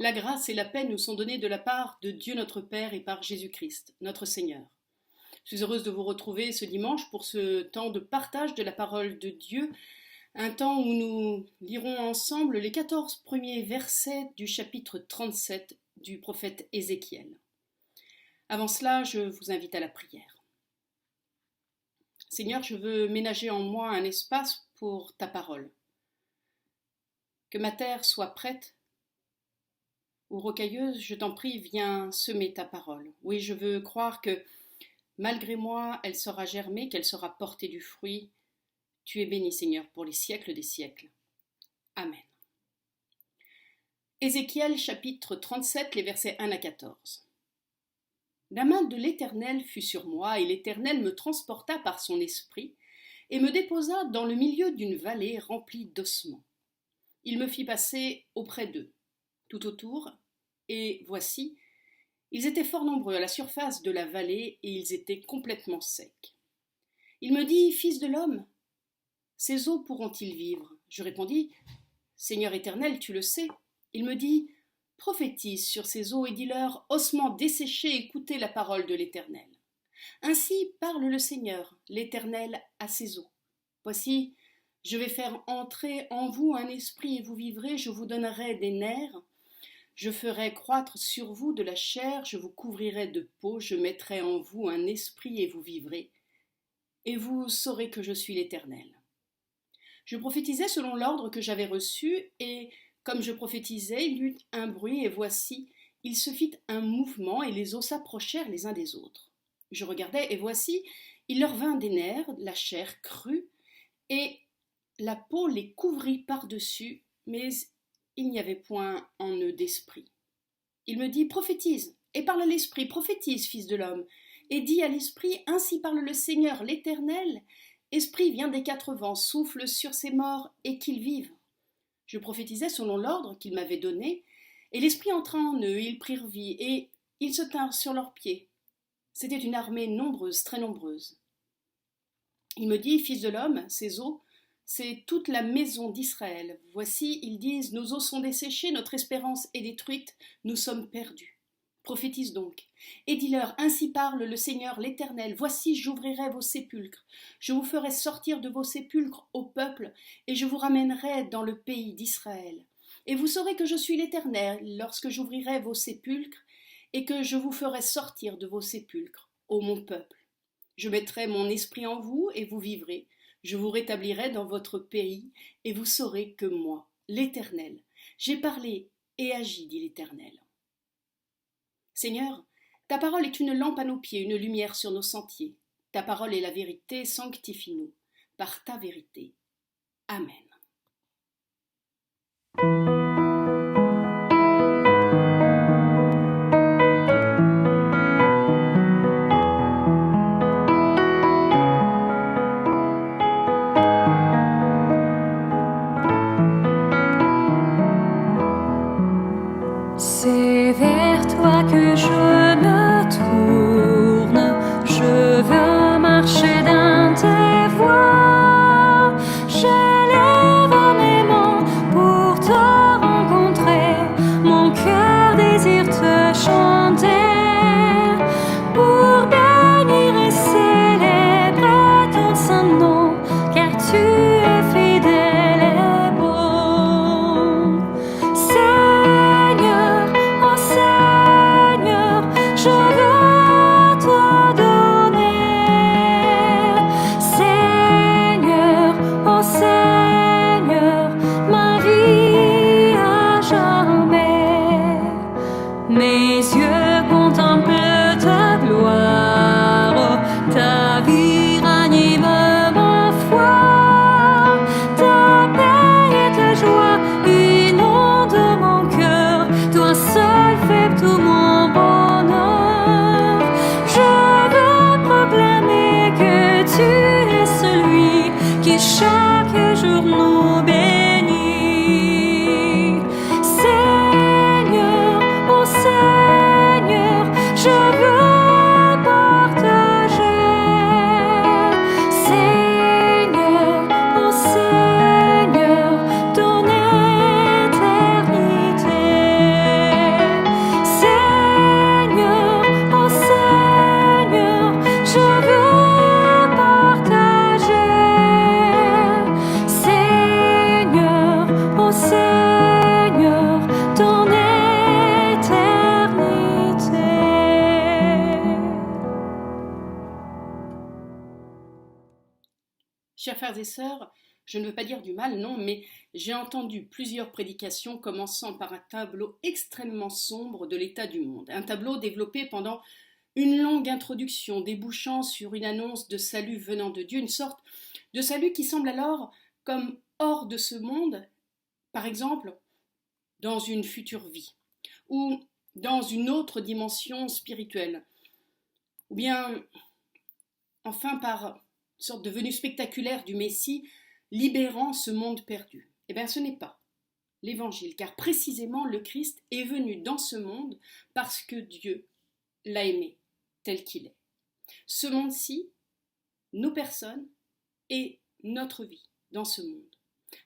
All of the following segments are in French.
La grâce et la paix nous sont données de la part de Dieu notre Père et par Jésus-Christ, notre Seigneur. Je suis heureuse de vous retrouver ce dimanche pour ce temps de partage de la parole de Dieu, un temps où nous lirons ensemble les 14 premiers versets du chapitre 37 du prophète Ézéchiel. Avant cela, je vous invite à la prière. Seigneur, je veux ménager en moi un espace pour ta parole. Que ma terre soit prête ou rocailleuse, je t'en prie, viens semer ta parole. Oui, je veux croire que malgré moi, elle sera germée, qu'elle sera portée du fruit. Tu es béni, Seigneur, pour les siècles des siècles. Amen. Ézéchiel chapitre 37, les versets 1 à 14. La main de l'Éternel fut sur moi, et l'Éternel me transporta par son esprit, et me déposa dans le milieu d'une vallée remplie d'ossements. Il me fit passer auprès d'eux, tout autour, et voici, ils étaient fort nombreux à la surface de la vallée, et ils étaient complètement secs. Il me dit, Fils de l'homme, ces eaux pourront-ils vivre? Je répondis, Seigneur éternel, tu le sais. Il me dit, prophétise sur ces eaux et dis-leur, ossements desséchés, écoutez la parole de l'Éternel. Ainsi parle le Seigneur, l'Éternel, à ces eaux. Voici, je vais faire entrer en vous un esprit et vous vivrez, je vous donnerai des nerfs, je ferai croître sur vous de la chair, je vous couvrirai de peau, je mettrai en vous un esprit et vous vivrez, et vous saurez que je suis l'Éternel. Je prophétisais selon l'ordre que j'avais reçu, et comme je prophétisais, il y eut un bruit, et voici, il se fit un mouvement, et les os s'approchèrent les uns des autres. Je regardais, et voici, il leur vint des nerfs, la chair crue, et la peau les couvrit par-dessus, mais il n'y avait point en eux d'esprit. Il me dit, prophétise, et parle à l'esprit, prophétise, fils de l'homme, et dis à l'esprit, ainsi parle le Seigneur, l'Éternel, esprit vient des quatre vents, souffle sur ces morts, et qu'ils vivent. Je prophétisais selon l'ordre qu'il m'avait donné, et l'esprit entra en eux, et ils prirent vie, et ils se tinrent sur leurs pieds. C'était une armée nombreuse, très nombreuse. Il me dit, fils de l'homme, ces eaux, c'est toute la maison d'Israël. Voici, ils disent, nos os sont desséchés, notre espérance est détruite, nous sommes perdus. Prophétise donc, et dis-leur, ainsi parle le Seigneur l'Éternel, voici j'ouvrirai vos sépulcres, je vous ferai sortir de vos sépulcres au peuple, et je vous ramènerai dans le pays d'Israël. Et vous saurez que je suis l'Éternel, lorsque j'ouvrirai vos sépulcres, et que je vous ferai sortir de vos sépulcres, ô mon peuple. Je mettrai mon esprit en vous, et vous vivrez, je vous rétablirai dans votre pays, et vous saurez que moi, l'Éternel, j'ai parlé et agi, dit l'Éternel. Seigneur, ta parole est une lampe à nos pieds, une lumière sur nos sentiers. Ta parole est la vérité, sanctifie-nous par ta vérité. Amen. C'est vers toi que je me tourne, je veux marcher dans tes voies, j'élève mes mains pour te rencontrer, mon cœur désire te chanter, pour bénir et célébrer ton saint nom, car tu es fidèle et bon. Oh Seigneur, je veux te donner. Seigneur, oh Seigneur, ma vie à jamais. Mes yeux contemplent ta gloire, ta vie ranime ma foi. et sœurs, je ne veux pas dire du mal, non, mais j'ai entendu plusieurs prédications commençant par un tableau extrêmement sombre de l'état du monde. Un tableau développé pendant une longue introduction débouchant sur une annonce de salut venant de Dieu, une sorte de salut qui semble alors comme hors de ce monde, par exemple dans une future vie, ou dans une autre dimension spirituelle, ou bien enfin par une sorte de venue spectaculaire du Messie libérant ce monde perdu. Eh bien ce n'est pas l'Évangile, car précisément le Christ est venu dans ce monde parce que Dieu l'a aimé tel qu'il est. Ce monde-ci, nos personnes et notre vie dans ce monde.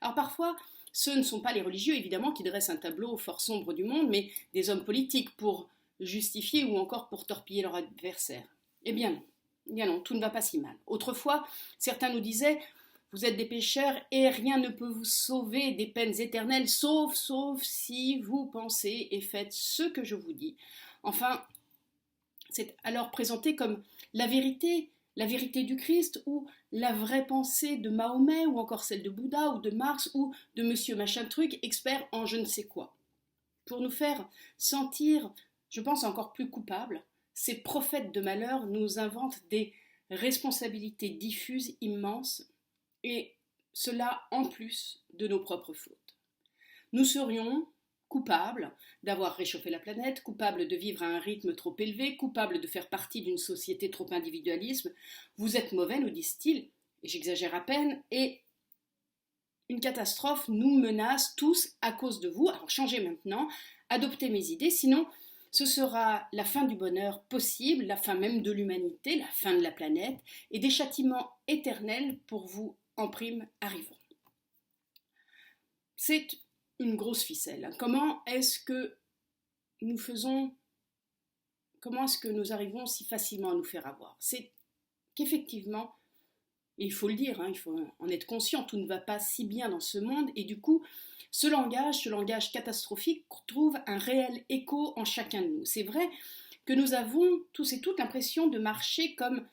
Alors parfois, ce ne sont pas les religieux, évidemment, qui dressent un tableau fort sombre du monde, mais des hommes politiques pour justifier ou encore pour torpiller leur adversaire. Eh bien non, tout ne va pas si mal. Autrefois, certains nous disaient « Vous êtes des pécheurs et rien ne peut vous sauver des peines éternelles, sauf si vous pensez et faites ce que je vous dis. » Enfin, c'est alors présenté comme la vérité du Christ ou la vraie pensée de Mahomet ou encore celle de Bouddha ou de Marx ou de monsieur machin truc, expert en je ne sais quoi. Pour nous faire sentir, je pense, encore plus coupables, ces prophètes de malheur nous inventent des responsabilités diffuses immenses et cela en plus de nos propres fautes. Nous serions coupables d'avoir réchauffé la planète, coupables de vivre à un rythme trop élevé, coupables de faire partie d'une société trop individualiste. Vous êtes mauvais, nous disent-ils, et j'exagère à peine, et une catastrophe nous menace tous à cause de vous. Alors changez maintenant, adoptez mes idées, sinon ce sera la fin du bonheur possible, la fin même de l'humanité, la fin de la planète, et des châtiments éternels pour vous en prime arriveront. C'est une grosse ficelle. Comment est-ce que nous arrivons si facilement à nous faire avoir? C'est qu'effectivement, et il faut le dire, il faut en être conscient, tout ne va pas si bien dans ce monde, et du coup, ce langage catastrophique trouve un réel écho en chacun de nous. C'est vrai que nous avons tous et toutes l'impression de marcher comme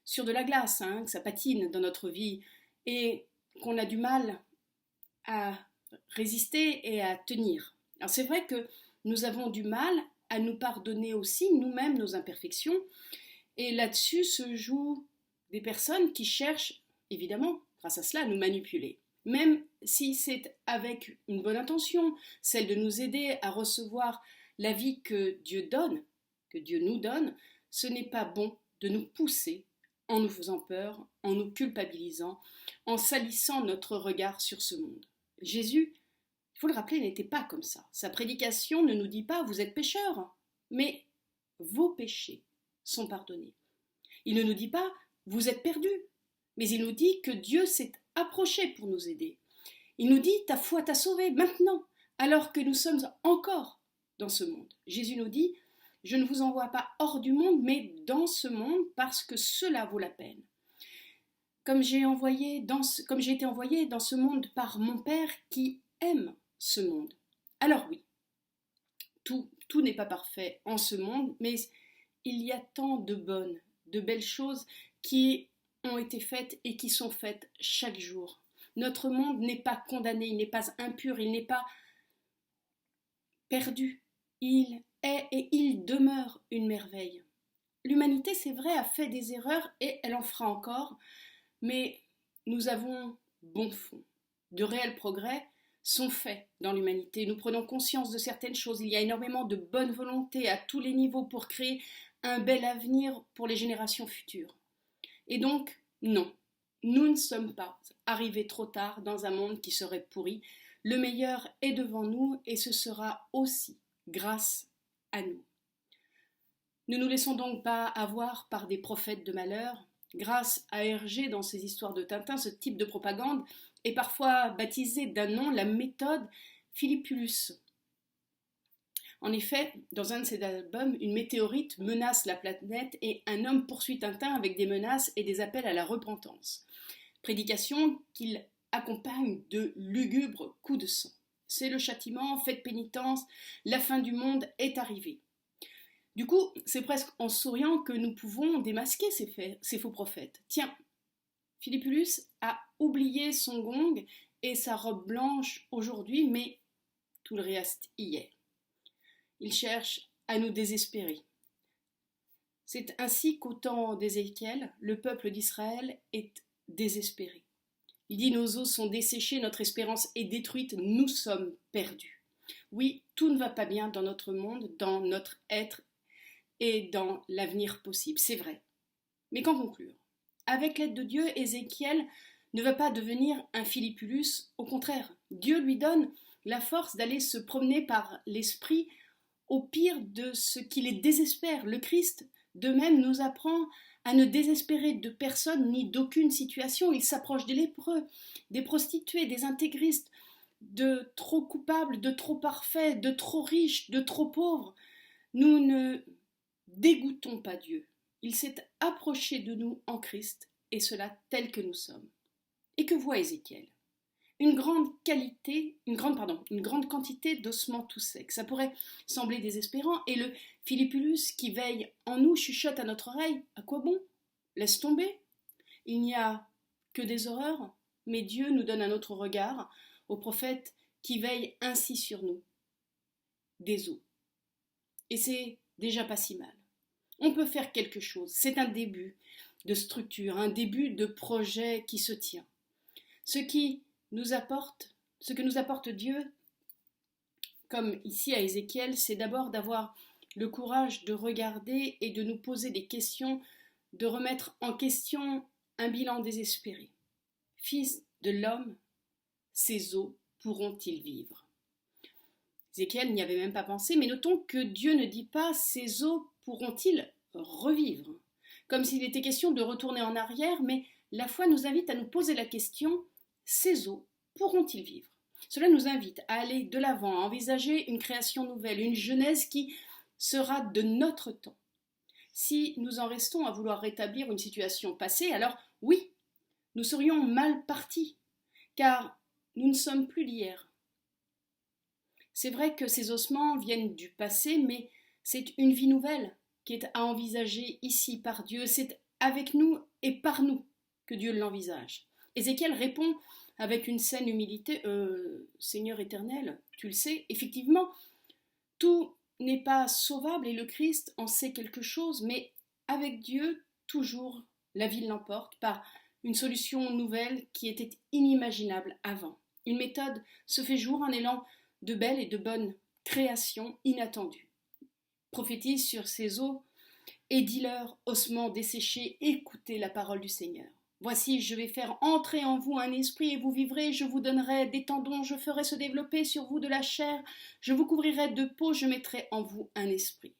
sur de la glace, que ça patine dans notre vie, et qu'on a du mal à résister et à tenir. Alors c'est vrai que nous avons du mal à nous pardonner aussi nous-mêmes nos imperfections, et là-dessus se jouent des personnes qui cherchent, évidemment, grâce à cela, à nous manipuler. Même si c'est avec une bonne intention, celle de nous aider à recevoir la vie que Dieu donne, que Dieu nous donne, ce n'est pas bon de nous pousser en nous faisant peur, en nous culpabilisant, en salissant notre regard sur ce monde. Jésus, il faut le rappeler, n'était pas comme ça. Sa prédication ne nous dit pas « vous êtes pécheurs », mais « vos péchés sont pardonnés ». Il ne nous dit pas « vous êtes perdus », mais il nous dit que Dieu s'est approché pour nous aider. Il nous dit « ta foi t'a sauvé maintenant », alors que nous sommes encore dans ce monde. Jésus nous dit « je ne vous envoie pas hors du monde, mais dans ce monde, parce que cela vaut la peine ». Comme j'ai été envoyé dans ce monde par mon Père qui aime ce monde. Alors oui, tout n'est pas parfait en ce monde, mais il y a tant de bonnes, de belles choses qui ont été faites et qui sont faites chaque jour. Notre monde n'est pas condamné, il n'est pas impur, il n'est pas perdu. Il est et il demeure une merveille. L'humanité, c'est vrai, a fait des erreurs et elle en fera encore, mais nous avons bon fond. De réels progrès sont faits dans l'humanité. Nous prenons conscience de certaines choses. Il y a énormément de bonne volonté à tous les niveaux pour créer un bel avenir pour les générations futures. Et donc, non, nous ne sommes pas arrivés trop tard dans un monde qui serait pourri. Le meilleur est devant nous et ce sera aussi grâce à nous. Ne nous laissons donc pas avoir par des prophètes de malheur. Grâce à Hergé, dans ses histoires de Tintin, ce type de propagande est parfois baptisé d'un nom, la méthode Philippulus. En effet, dans un de ses albums, une météorite menace la planète et un homme poursuit Tintin avec des menaces et des appels à la repentance. Prédication qu'il accompagne de lugubres coups de sang. C'est le châtiment, faites pénitence, la fin du monde est arrivée. Du coup, c'est presque en souriant que nous pouvons démasquer ces faux prophètes. Tiens, Philippus a oublié son gong et sa robe blanche aujourd'hui, mais tout le reste y est. Il cherche à nous désespérer. C'est ainsi qu'au temps d'Ézéchiel, le peuple d'Israël est désespéré. Il dit: nos os sont desséchés, notre espérance est détruite, nous sommes perdus. Oui, tout ne va pas bien dans notre monde, dans notre être et dans l'avenir possible, c'est vrai. Mais qu'en conclure? Avec l'aide de Dieu, Ézéchiel ne va pas devenir un Philippus, au contraire, Dieu lui donne la force d'aller se promener par l'esprit au pire de ce qui les désespère. Le Christ, de même, nous apprend à ne désespérer de personne ni d'aucune situation. Il s'approche des lépreux, des prostituées, des intégristes, de trop coupables, de trop parfaits, de trop riches, de trop pauvres. Nous ne dégoûtons pas Dieu. Il s'est approché de nous en Christ, et cela tel que nous sommes. Et que voit Ézéchiel? Une grande quantité d'ossements tout secs. Ça pourrait sembler désespérant, et le Philippus qui veille en nous chuchote à notre oreille: à quoi bon? Laisse tomber. Il n'y a que des horreurs, mais Dieu nous donne un autre regard au prophète qui veille ainsi sur nous. Des os. Et c'est déjà pas si mal. On peut faire quelque chose. C'est un début de structure, un début de projet qui se tient. Ce que nous apporte Dieu, comme ici à Ézéchiel, c'est d'abord d'avoir le courage de regarder et de nous poser des questions, de remettre en question un bilan désespéré. Fils de l'homme, ces os pourront-ils vivre? Ézéchiel n'y avait même pas pensé, mais notons que Dieu ne dit pas: ces os pourront-ils revivre? Comme s'il était question de retourner en arrière, mais la foi nous invite à nous poser la question: ces os pourront-ils vivre? Cela nous invite à aller de l'avant, à envisager une création nouvelle, une genèse qui sera de notre temps. Si nous en restons à vouloir rétablir une situation passée, alors oui, nous serions mal partis, car nous ne sommes plus d'hier. C'est vrai que ces ossements viennent du passé, mais c'est une vie nouvelle qui est à envisager ici par Dieu. C'est avec nous et par nous que Dieu l'envisage. Ézéchiel répond avec une saine humilité: Seigneur éternel, tu le sais, effectivement, tout n'est pas sauvable et le Christ en sait quelque chose, mais avec Dieu, toujours, la vie l'emporte par une solution nouvelle qui était inimaginable avant. Une méthode se fait jour, un élan de belle et de bonne création inattendue. Prophétise sur ces eaux et dis-leur, ossements desséchés, écoutez la parole du Seigneur. Voici, je vais faire entrer en vous un esprit et vous vivrez, je vous donnerai des tendons, je ferai se développer sur vous de la chair, je vous couvrirai de peau, je mettrai en vous un esprit.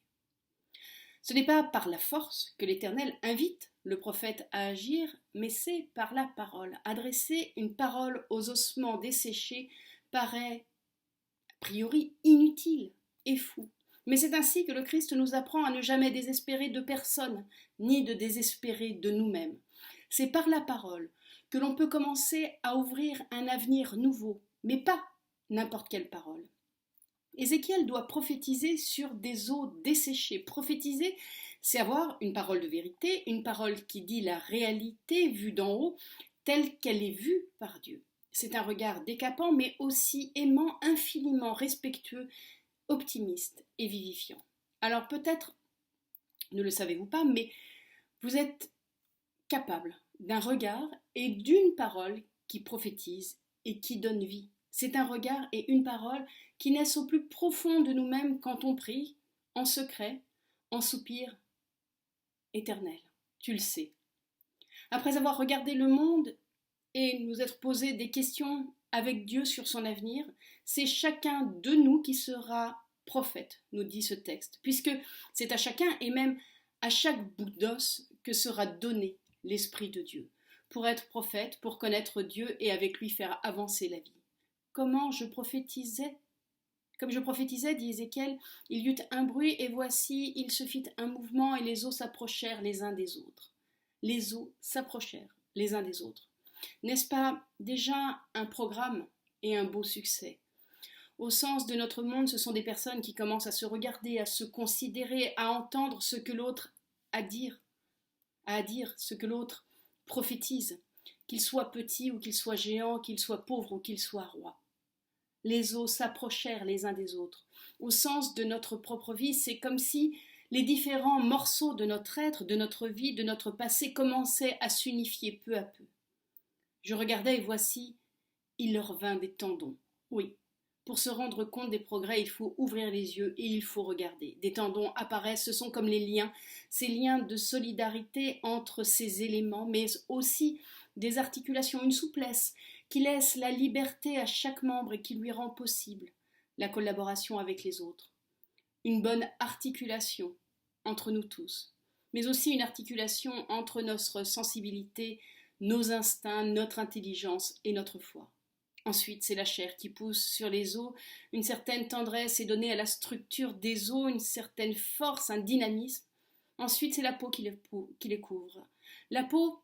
Ce n'est pas par la force que l'Éternel invite le prophète à agir, mais c'est par la parole. Adresser une parole aux ossements desséchés paraît a priori inutile et fou. Mais c'est ainsi que le Christ nous apprend à ne jamais désespérer de personne, ni de désespérer de nous-mêmes. C'est par la parole que l'on peut commencer à ouvrir un avenir nouveau, mais pas n'importe quelle parole. Ézéchiel doit prophétiser sur des eaux desséchées. Prophétiser, c'est avoir une parole de vérité, une parole qui dit la réalité vue d'en haut, telle qu'elle est vue par Dieu. C'est un regard décapant, mais aussi aimant, infiniment respectueux, optimiste et vivifiant. Alors peut-être, ne le savez-vous pas, mais vous êtes capable d'un regard et d'une parole qui prophétise et qui donne vie. C'est un regard et une parole qui naissent au plus profond de nous-mêmes quand on prie, en secret, en soupir éternel. Tu le sais. Après avoir regardé le monde et nous être posé des questions avec Dieu sur son avenir, c'est chacun de nous qui sera prophète, nous dit ce texte, puisque c'est à chacun et même à chaque bout d'os que sera donné l'Esprit de Dieu, pour être prophète, pour connaître Dieu et avec lui faire avancer la vie. Comme je prophétisais, dit Ézéchiel, il y eut un bruit et voici, il se fit un mouvement et les eaux s'approchèrent les uns des autres. Les eaux s'approchèrent les uns des autres. N'est-ce pas déjà un programme et un beau succès? Au sens de notre monde, ce sont des personnes qui commencent à se regarder, à se considérer, à entendre ce que l'autre a à dire, ce que l'autre prophétise. qu'il soit petit ou qu'il soit géant, qu'il soit pauvre ou qu'il soit roi. Les os s'approchèrent les uns des autres. Au sens de notre propre vie, c'est comme si les différents morceaux de notre être, de notre vie, de notre passé commençaient à s'unifier peu à peu. Je regardais et voici, il leur vint des tendons. Oui, pour se rendre compte des progrès, il faut ouvrir les yeux et il faut regarder. Des tendons apparaissent, ce sont comme les liens, ces liens de solidarité entre ces éléments, mais aussi des articulations, une souplesse qui laisse la liberté à chaque membre et qui lui rend possible la collaboration avec les autres. Une bonne articulation entre nous tous, mais aussi une articulation entre notre sensibilité, nos instincts, notre intelligence et notre foi. Ensuite, c'est la chair qui pousse sur les os, une certaine tendresse est donnée à la structure des os, une certaine force, un dynamisme. Ensuite, c'est la peau qui les couvre. La peau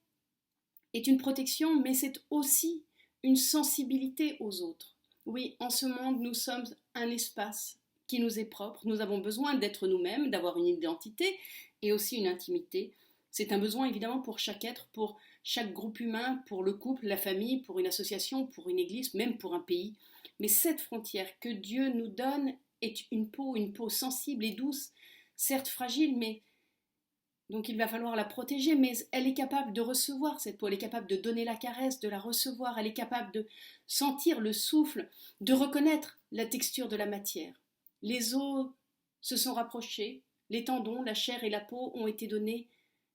est une protection, mais c'est aussi une sensibilité aux autres. Oui, en ce monde, nous sommes un espace qui nous est propre. Nous avons besoin d'être nous-mêmes, d'avoir une identité et aussi une intimité. C'est un besoin évidemment pour chaque être, pour chaque groupe humain, pour le couple, la famille, pour une association, pour une église, même pour un pays. Mais cette frontière que Dieu nous donne est une peau sensible et douce, certes fragile, mais donc il va falloir la protéger, mais elle est capable de recevoir cette peau, elle est capable de donner la caresse, de la recevoir, elle est capable de sentir le souffle, de reconnaître la texture de la matière. Les os se sont rapprochés, les tendons, la chair et la peau ont été donnés,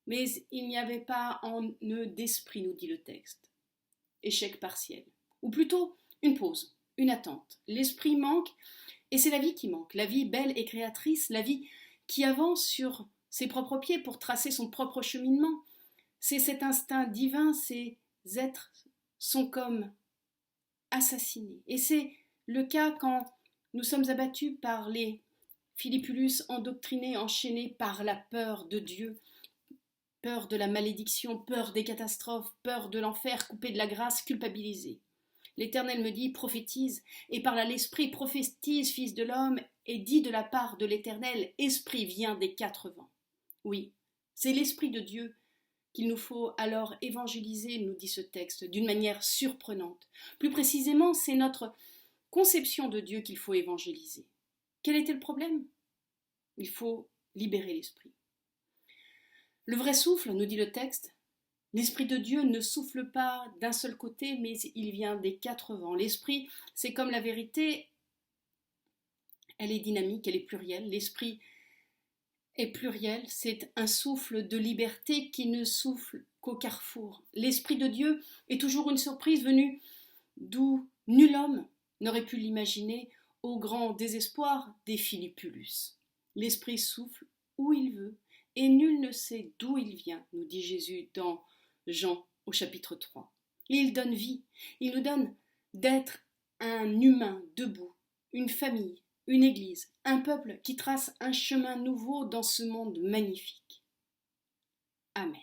mais il n'y avait pas en eux d'esprit, nous dit le texte. Échec partiel. Ou plutôt une pause, une attente. L'esprit manque, et c'est la vie qui manque. La vie belle et créatrice, la vie qui avance sur ses propres pieds pour tracer son propre cheminement. C'est cet instinct divin, ces êtres sont comme assassinés. Et c'est le cas quand nous sommes abattus par les Philippulus, endoctrinés, enchaînés par la peur de Dieu, peur de la malédiction, peur des catastrophes, peur de l'enfer, coupé de la grâce, culpabilisé. L'Éternel me dit, prophétise, et par là l'Esprit prophétise, fils de l'homme, et dit de la part de l'Éternel, Esprit vient des 4 vents. Oui, c'est l'Esprit de Dieu qu'il nous faut alors évangéliser, nous dit ce texte, d'une manière surprenante. Plus précisément, c'est notre conception de Dieu qu'il faut évangéliser. Quel était le problème ? Il faut libérer l'Esprit. Le vrai souffle, nous dit le texte, l'Esprit de Dieu ne souffle pas d'un seul côté, mais il vient des 4 vents. L'Esprit, c'est comme la vérité, elle est dynamique, elle est plurielle. L'Esprit est pluriel, c'est un souffle de liberté qui ne souffle qu'au carrefour. L'Esprit de Dieu est toujours une surprise venue d'où nul homme n'aurait pu l'imaginer, au grand désespoir des Philippulus. L'Esprit souffle où il veut, et nul ne sait d'où il vient, nous dit Jésus dans Jean au chapitre 3. Et il donne vie, il nous donne d'être un humain debout, une famille, une église, un peuple qui trace un chemin nouveau dans ce monde magnifique. Amen.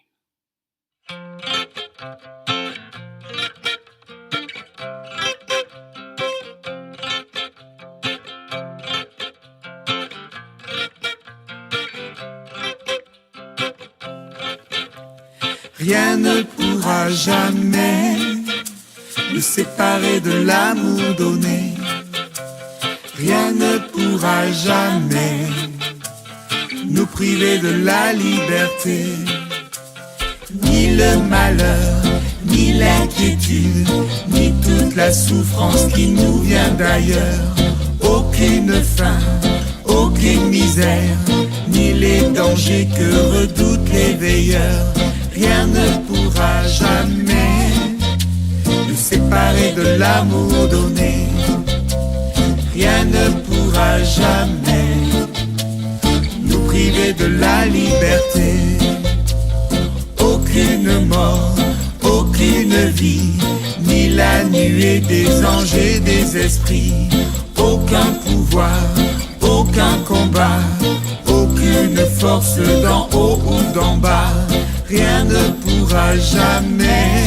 Rien ne pourra jamais nous séparer de l'amour donné. Rien ne pourra jamais nous priver de la liberté. Ni le malheur, ni l'inquiétude, ni toute la souffrance qui nous vient d'ailleurs. Aucune faim, aucune misère, ni les dangers que redoutent les veilleurs. Rien ne pourra jamais nous séparer de l'amour donné. Rien ne pourra jamais nous priver de la liberté. Aucune mort, aucune vie, ni la nuée des anges et des esprits. Aucun pouvoir, aucun combat, aucune force d'en haut ou d'en bas. Rien ne pourra jamais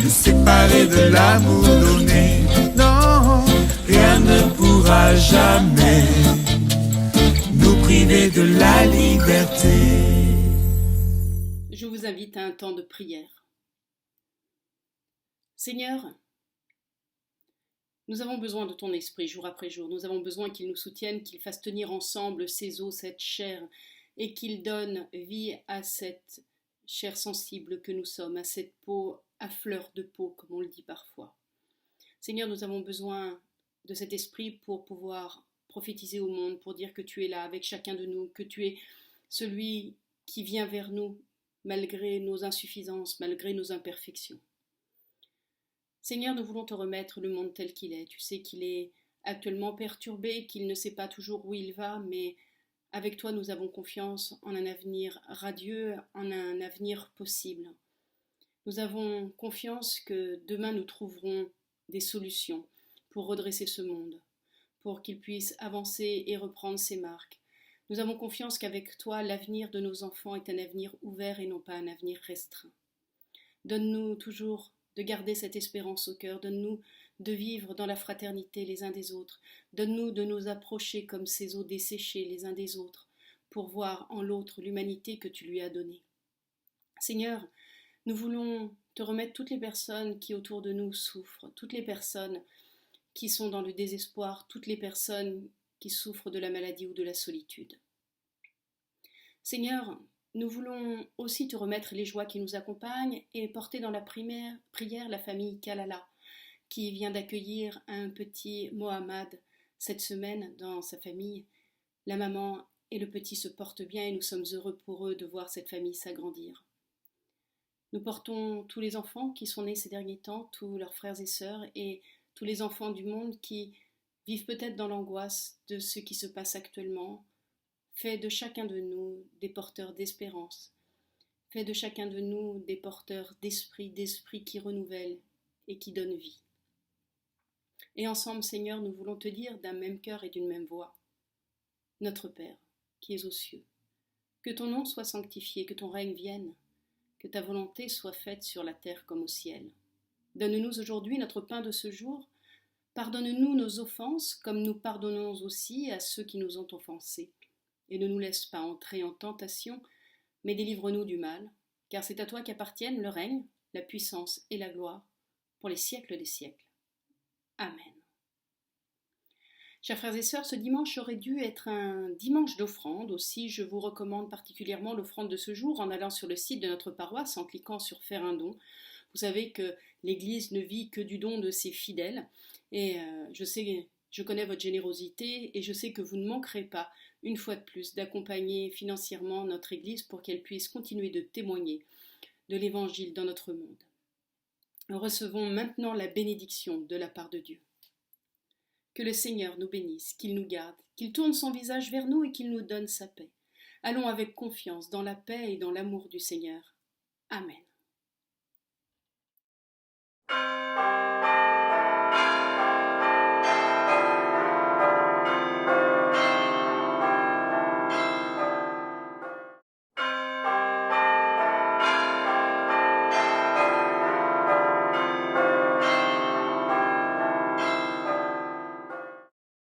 nous séparer de l'amour donné. Non, rien ne pourra jamais nous priver de la liberté. Je vous invite à un temps de prière. Seigneur, nous avons besoin de ton esprit jour après jour. Nous avons besoin qu'il nous soutienne, qu'il fasse tenir ensemble ces os, cette chair, et qu'il donne vie à cette chair sensible que nous sommes, à cette peau à fleur de peau, comme on le dit parfois. Seigneur, nous avons besoin de cet esprit pour pouvoir prophétiser au monde, pour dire que tu es là avec chacun de nous, que tu es celui qui vient vers nous malgré nos insuffisances, malgré nos imperfections. Seigneur, nous voulons te remettre le monde tel qu'il est. Tu sais qu'il est actuellement perturbé, qu'il ne sait pas toujours où il va, mais avec toi, nous avons confiance en un avenir radieux, en un avenir possible. Nous avons confiance que demain, nous trouverons des solutions pour redresser ce monde, pour qu'il puisse avancer et reprendre ses marques. Nous avons confiance qu'avec toi, l'avenir de nos enfants est un avenir ouvert et non pas un avenir restreint. Donne-nous toujours de garder cette espérance au cœur, donne-nous de vivre dans la fraternité les uns des autres, donne-nous de nous approcher comme ces eaux desséchées les uns des autres, pour voir en l'autre l'humanité que tu lui as donnée. Seigneur, nous voulons te remettre toutes les personnes qui autour de nous souffrent, toutes les personnes qui sont dans le désespoir, toutes les personnes qui souffrent de la maladie ou de la solitude. Seigneur, nous voulons aussi te remettre les joies qui nous accompagnent et porter dans la prière la famille Kalala, qui vient d'accueillir un petit Mohamed cette semaine dans sa famille. La maman et le petit se portent bien et nous sommes heureux pour eux de voir cette famille s'agrandir. Nous portons tous les enfants qui sont nés ces derniers temps, tous leurs frères et sœurs et tous les enfants du monde qui vivent peut-être dans l'angoisse de ce qui se passe actuellement. Fais de chacun de nous des porteurs d'espérance. Fais de chacun de nous des porteurs d'esprit qui renouvelle et qui donne vie. Et ensemble, Seigneur, nous voulons te dire d'un même cœur et d'une même voix, Notre Père, qui es aux cieux, que ton nom soit sanctifié, que ton règne vienne, que ta volonté soit faite sur la terre comme au ciel. Donne-nous aujourd'hui notre pain de ce jour. Pardonne-nous nos offenses, comme nous pardonnons aussi à ceux qui nous ont offensés. Et ne nous laisse pas entrer en tentation, mais délivre-nous du mal, car c'est à toi qu'appartiennent le règne, la puissance et la gloire, pour les siècles des siècles. Amen. Chers frères et sœurs, ce dimanche aurait dû être un dimanche d'offrande. Aussi, je vous recommande particulièrement l'offrande de ce jour en allant sur le site de notre paroisse, en cliquant sur « Faire un don ». Vous savez que l'Église ne vit que du don de ses fidèles. Et je connais votre générosité et je sais que vous ne manquerez pas, une fois de plus, d'accompagner financièrement notre Église pour qu'elle puisse continuer de témoigner de l'Évangile dans notre monde. Nous recevons maintenant la bénédiction de la part de Dieu. Que le Seigneur nous bénisse, qu'il nous garde, qu'il tourne son visage vers nous et qu'il nous donne sa paix. Allons avec confiance dans la paix et dans l'amour du Seigneur. Amen.